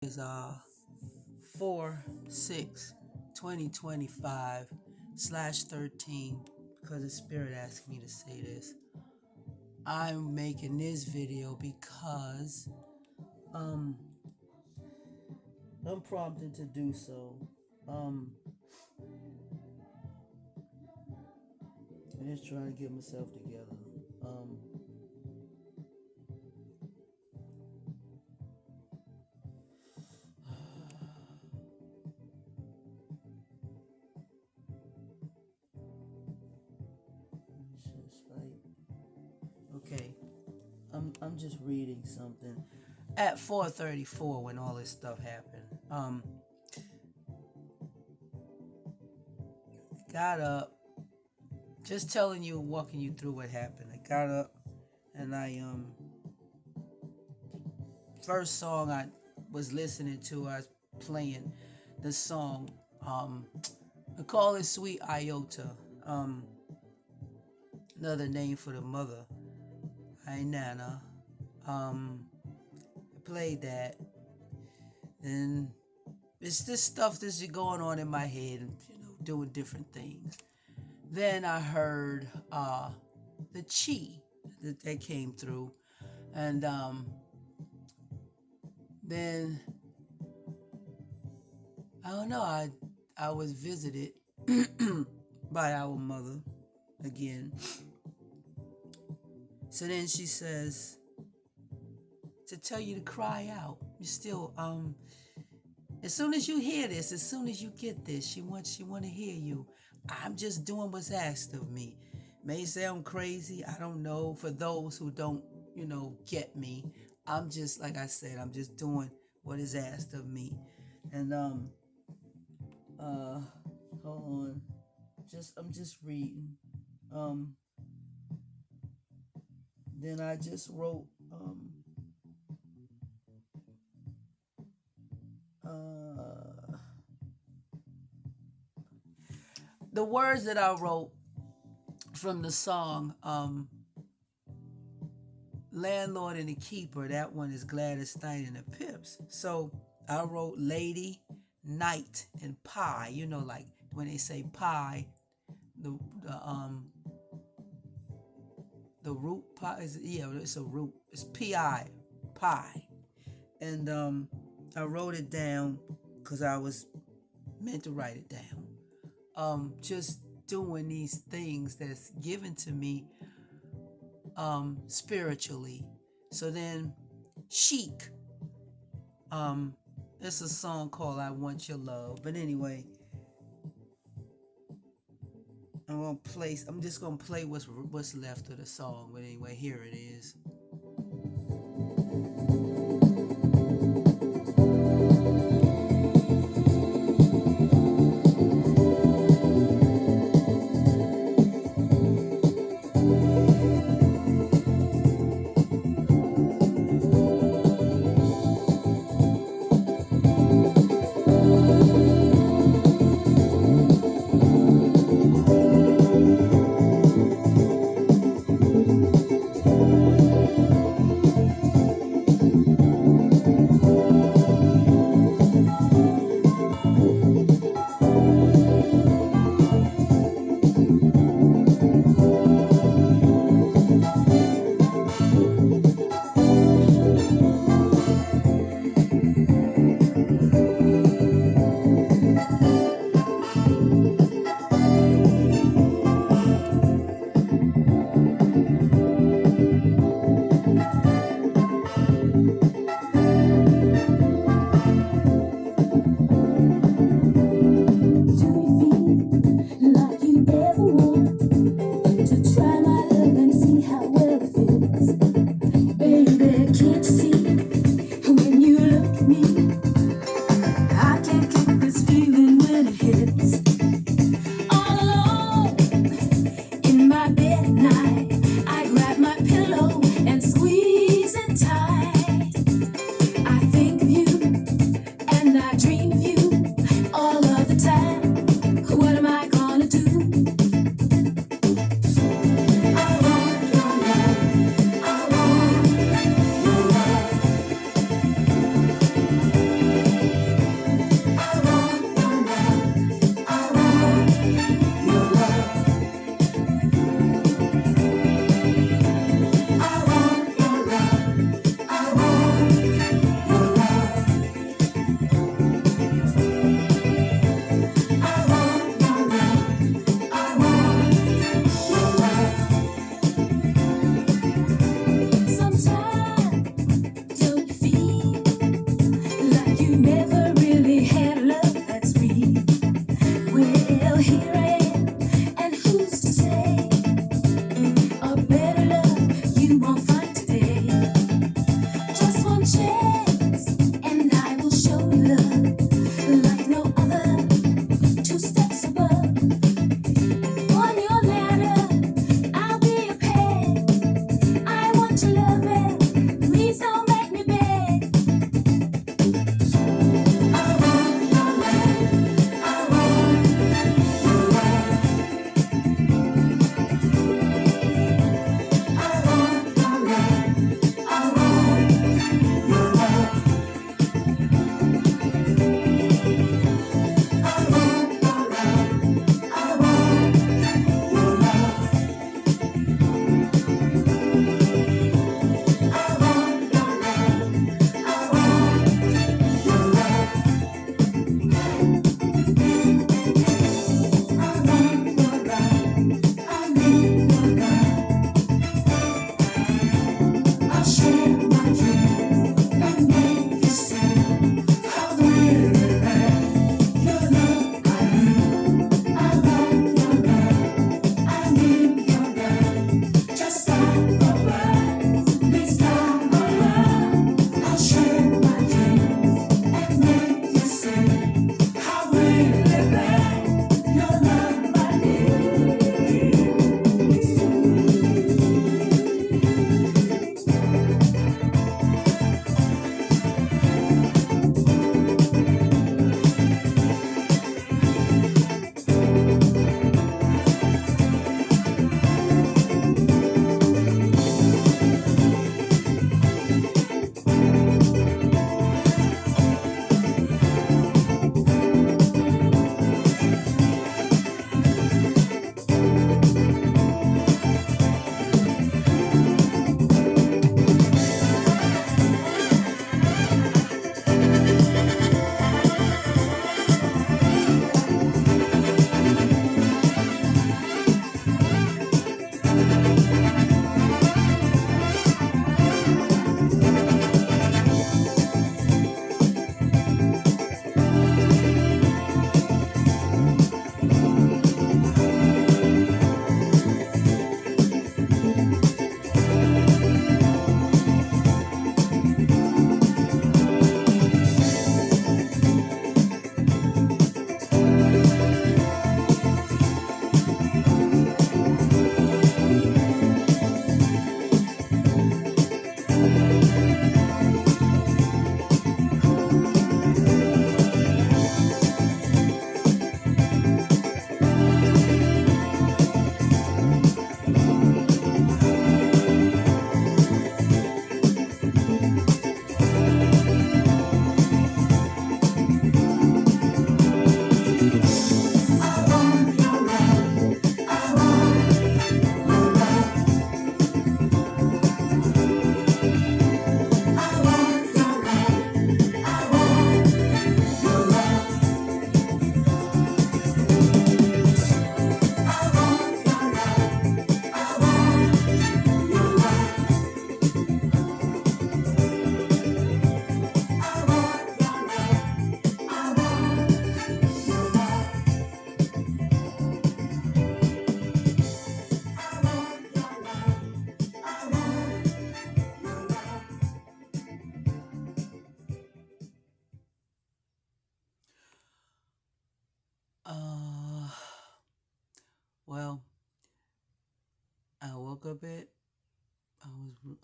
Is 4/6/2025 /13 because the spirit asked me to say this. I'm making this video because um I'm prompted to do so. I'm just trying to get myself together. It's just like, okay, I'm just reading something at 4:34 when all this stuff happened. Got up, just telling you, walking you through what happened. I got up and I first song I was listening to, I was playing the song. I call it Sweet Iota. Another name for the mother. Hi Nana. I played that, and it's this stuff that's going on in my head, doing different things. Then I heard the chi that came through, and then I don't know. I was visited by our mother again. So then she says to tell you to cry out. You still as soon as you hear this, as soon as you get this, she want to hear you. I'm just doing what's asked of me. May sound crazy, I don't know. For those who don't, get me, I'm just, like I said, I'm just doing what is asked of me. And hold on. I'm just reading. Then I just wrote the words that I wrote from the song Landlord and the Keeper. That one is Gladys Knight and the Pips. So I wrote Lady, Night, and Pie. Like when they say pie, the root pie is, it's a root. It's P-I, pie. And I wrote it down because I was meant to write it down. Just doing these things that's given to me spiritually. So then Chic, it's a song called I Want Your Love. But anyway, I'm just gonna play what's left of the song. But anyway, here it is.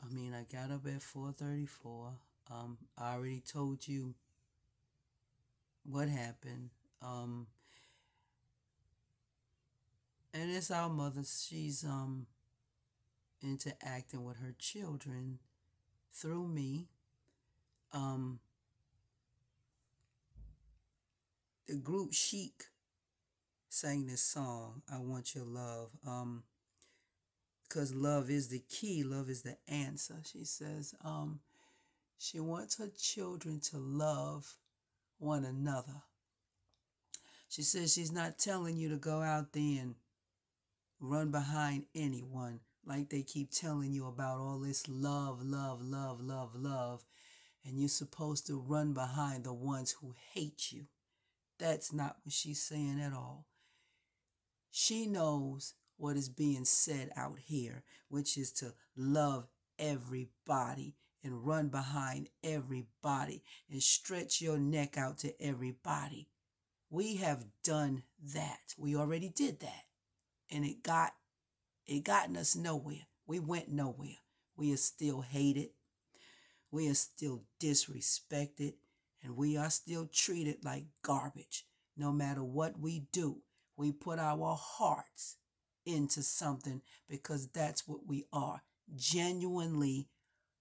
I got up at 4:34. I already told you what happened. And it's our mother. She's interacting with her children through me. Um, the group Chic sang this song, "I Want Your Love." Because love is the key, love is the answer. She says, she wants her children to love one another. She says she's not telling you to go out there and run behind anyone like they keep telling you about all this love, love, love, love, love, and you're supposed to run behind the ones who hate you. That's not what she's saying at all. She knows what is being said out here, which is to love everybody and run behind everybody and stretch your neck out to everybody. We have done that. We already did that. And it gotten us nowhere. We went nowhere. We are still hated. We are still disrespected. And we are still treated like garbage. No matter what we do, we put our hearts into something because that's what we are. Genuinely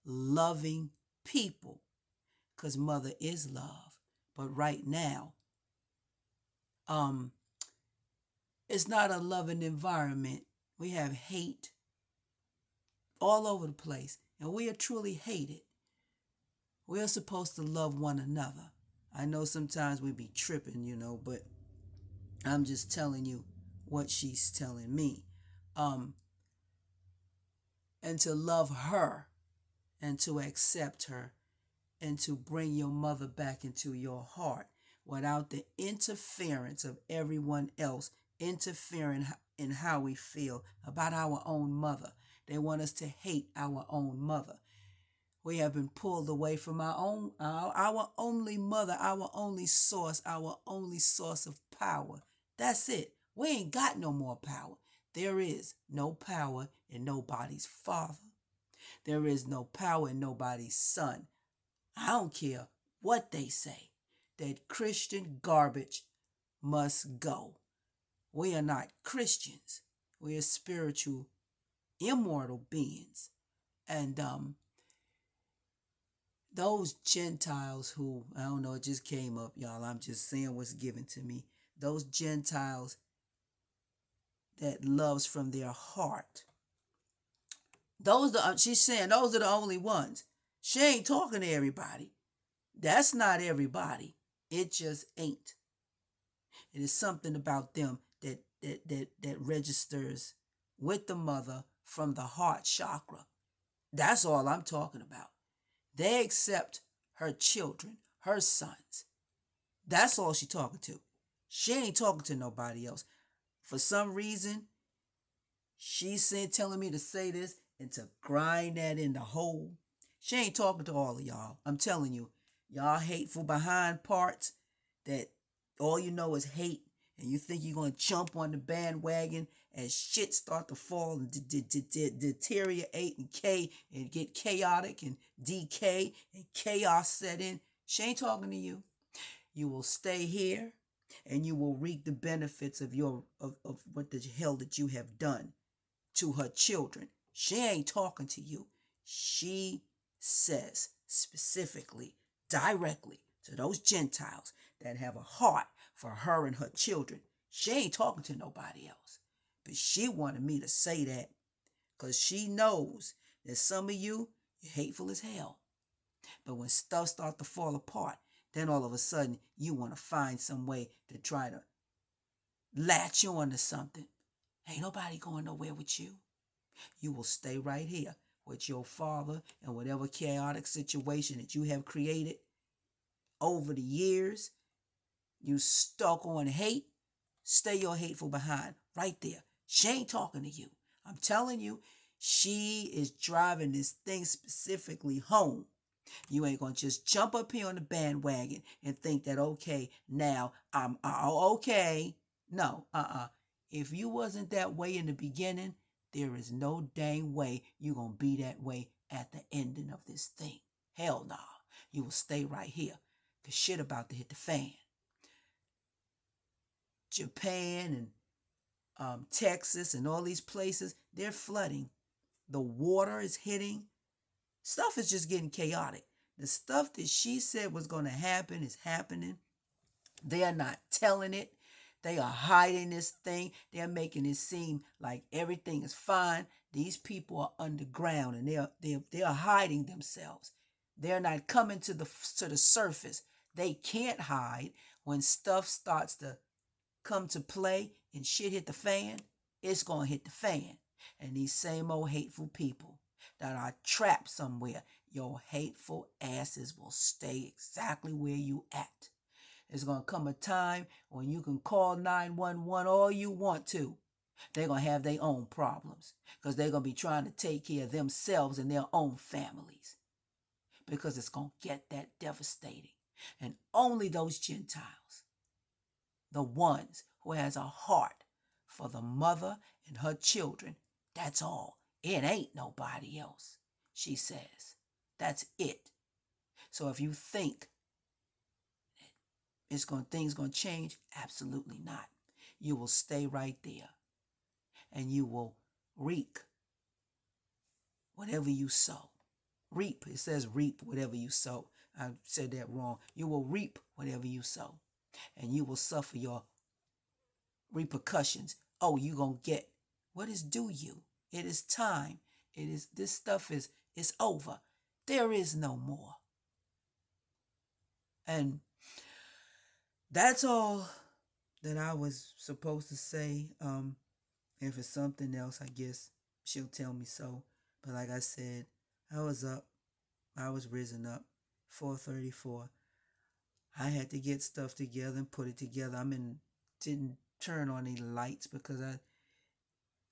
loving people. Because mother is love. But right now, it's not a loving environment. We have hate all over the place, and we are truly hated. We are supposed to love one another. I know sometimes we be tripping, but I'm just telling you what she's telling me. And to love her and to accept her and to bring your mother back into your heart without the interference of everyone else interfering in how we feel about our own mother. They want us to hate our own mother. We have been pulled away from our only mother, our only source of power. That's it. We ain't got no more power. There is no power in nobody's father. There is no power in nobody's son. I don't care what they say. That Christian garbage must go. We are not Christians. We are spiritual, immortal beings. And those Gentiles who, I don't know, it just came up, y'all. I'm just saying what's given to me. Those Gentiles that loves from their heart. She's saying those are the only ones. She ain't talking to everybody. That's not everybody. It just ain't. It is something about them that registers with the mother from the heart chakra. That's all I'm talking about. They accept her children, her sons. That's all she talking to. She ain't talking to nobody else. For some reason, she's telling me to say this and to grind that in the hole. She ain't talking to all of y'all. I'm telling you, y'all hateful behind parts that all you know is hate, and you think you're going to jump on the bandwagon as shit start to fall and deteriorate and get chaotic and decay and chaos set in. She ain't talking to you. You will stay here and you will reap the benefits of what the hell that you have done to her children. She ain't talking to you. She says specifically, directly to those Gentiles that have a heart for her and her children. She ain't talking to nobody else. But she wanted me to say that because she knows that some of you, you're hateful as hell. But when stuff starts to fall apart, then all of a sudden you want to find some way to try to latch on to something. Ain't nobody going nowhere with you. You will stay right here with your father and whatever chaotic situation that you have created over the years. You stuck on hate. Stay your hateful behind right there. She ain't talking to you. I'm telling you, she is driving this thing specifically home. You ain't gonna just jump up here on the bandwagon and think that, okay, now I'm okay. No, If you wasn't that way in the beginning, there is no dang way you gonna be that way at the ending of this thing. Hell no. You will stay right here. Because shit about to hit the fan. Japan and Texas and all these places, they're flooding. The water is hitting. Stuff is just getting chaotic. The stuff that she said was going to happen is happening. They are not telling it. They are hiding this thing. They're making it seem like everything is fine. These people are underground and they are hiding themselves. They're not coming to the surface. They can't hide when stuff starts to come to play and shit hit the fan. It's gonna hit the fan. And these same old hateful people that are trapped somewhere, your hateful asses will stay exactly where you at. There's going to come a time when you can call 911 all you want to. They're going to have their own problems because they're going to be trying to take care of themselves and their own families because it's going to get that devastating. And only those Gentiles, the ones who has a heart for the mother and her children, that's all. It ain't nobody else, she says. That's it. So if you think things gonna change, absolutely not. You will stay right there and you will reap whatever you sow. Reap, it says reap whatever you sow. I said that wrong. You will reap whatever you sow and you will suffer your repercussions. Oh, you gonna get what is due you. It is time. This stuff is over. There is no more. And that's all that I was supposed to say. If it's something else, I guess she'll tell me so. But like I said, I was up. I was risen up. 4:34. I had to get stuff together and put it together. Didn't turn on any lights because I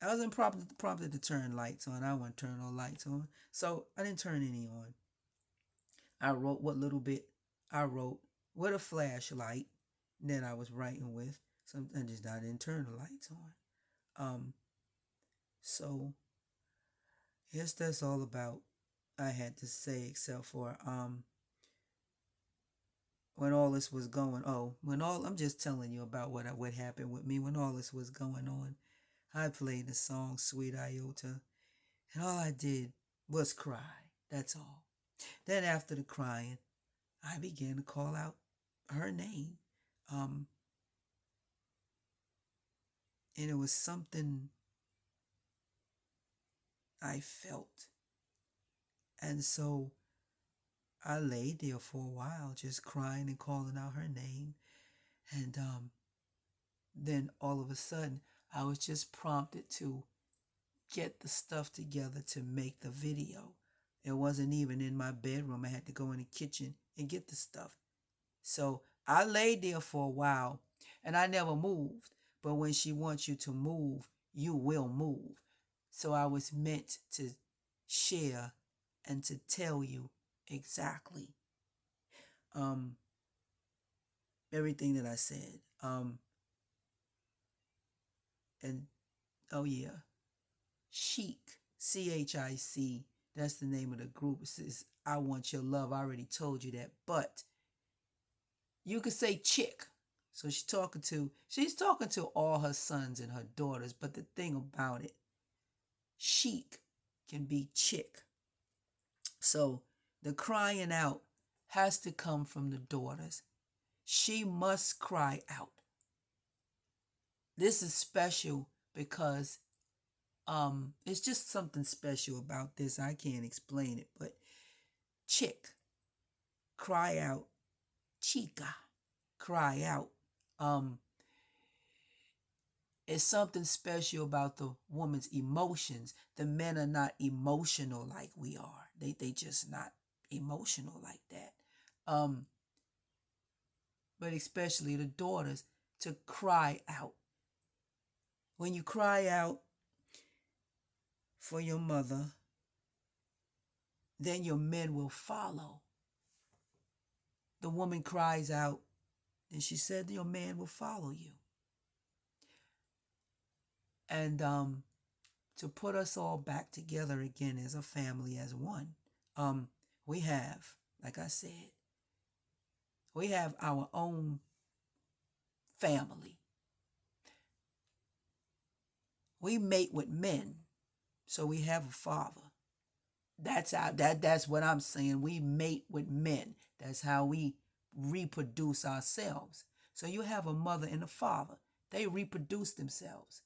wasn't prompted to turn lights on. I wasn't turn no lights on. So I didn't turn any on. I wrote what little bit I wrote with a flashlight that I was writing with. So I didn't turn the lights on. So yes, that's all about I had to say, except for when all this was going I'm just telling you about what happened with me when all this was going on. I played the song Sweet Iota and all I did was cry. That's all. Then after the crying, I began to call out her name. And it was something I felt. And so I lay there for a while just crying and calling out her name. And then all of a sudden, I was just prompted to get the stuff together to make the video. It wasn't even in my bedroom. I had to go in the kitchen and get the stuff. So I laid there for a while and I never moved. But when she wants you to move, you will move. So I was meant to share and to tell you exactly everything that I said. And oh yeah, Chic, CHIC, that's the name of the group. It says I Want Your Love. I already told you that, but you could say chick. So she's talking to all her sons and her daughters, but the thing about it, Chic can be chick. So the crying out has to come from the daughters. She must cry out. This is special because it's just something special about this. I can't explain it, but chick, cry out, chica, cry out. It's something special about the woman's emotions. The men are not emotional like we are. They just not emotional like that. But especially the daughters to cry out. When you cry out for your mother, then your men will follow. The woman cries out, and she said your man will follow you. And to put us all back together again as a family, as one. We have, like I said, we have our own family. We mate with men, so we have a father. That's what I'm saying. We mate with men. That's how we reproduce ourselves. So you have a mother and a father. They reproduce themselves.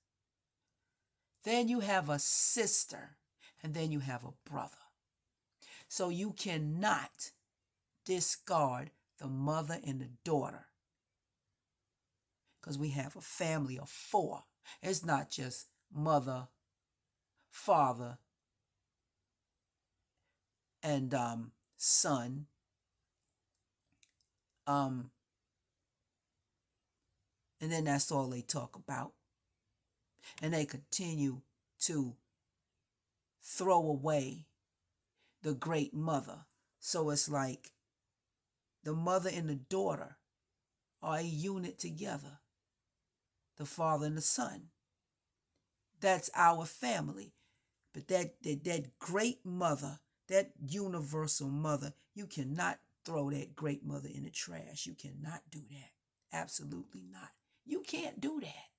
Then you have a sister, and then you have a brother. So you cannot discard the mother and the daughter, because we have a family of four. It's not just mother, father, and son. And then that's all they talk about. And they continue to throw away the great mother. So it's like the mother and the daughter are a unit together, the father and the son. That's our family. But that great mother, that universal mother, you cannot throw that great mother in the trash. You cannot do that. Absolutely not. You can't do that.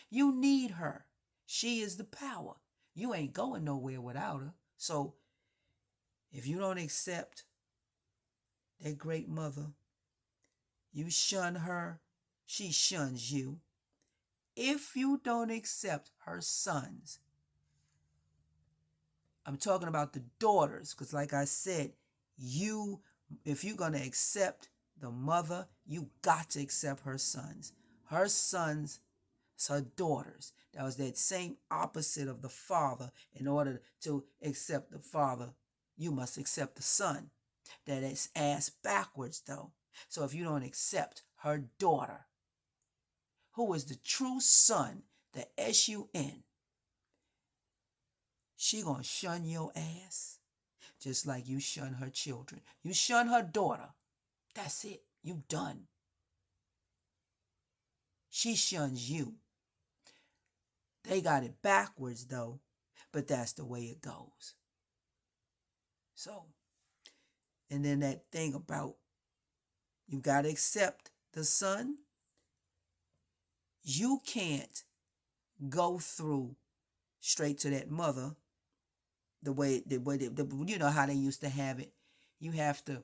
You need her. She is the power. You ain't going nowhere without her. So if you don't accept that great mother, you shun her, she shuns you. If you don't accept her sons, I'm talking about the daughters, because like I said, if you're going to accept the mother, you got to accept her sons. Her sons, her daughters. That was that same opposite of the father. In order to accept the father, you must accept the son. That is ass backwards though. So if you don't accept her daughter, who is the true son, the S-U-N, she gonna shun your ass just like you shun her children. You shun her daughter. That's it. You done. She shuns you. They got it backwards though, but that's the way it goes. So, and then that thing about you got to accept the son. You can't go through straight to that mother the way you know how they used to have it. You have to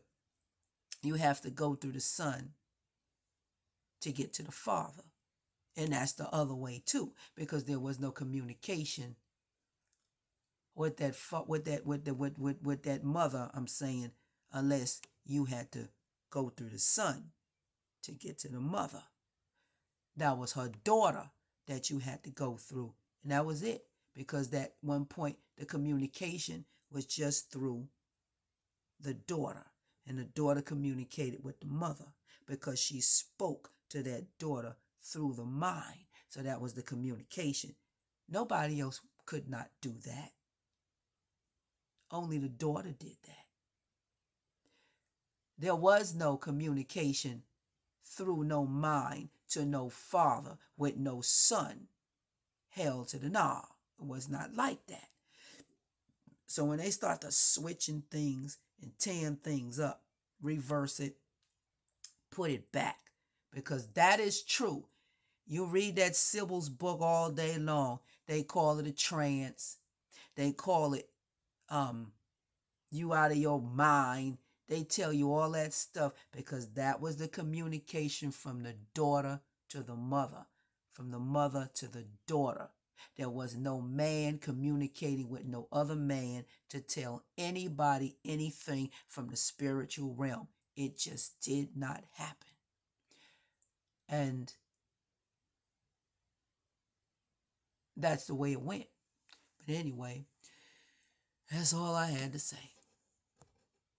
go through the son to get to the father. And that's the other way too, because there was no communication with that mother, I'm saying, unless you had to go through the son to get to the mother. That was her daughter that you had to go through. And that was it. Because that one point, the communication was just through the daughter. And the daughter communicated with the mother because she spoke to that daughter through the mind. So that was the communication. Nobody else could not do that. Only the daughter did that. There was no communication through no mind to no father with no son. Hell to the nah. It was not like that. So when they start to switching things and tearing things up, reverse it, put it back, because that is true. You read that Sybil's book all day long. They call it a trance. They call it you out of your mind. They tell you all that stuff because that was the communication from the daughter to the mother, from the mother to the daughter. There was no man communicating with no other man to tell anybody anything from the spiritual realm. It just did not happen. And that's the way it went. But anyway, that's all I had to say.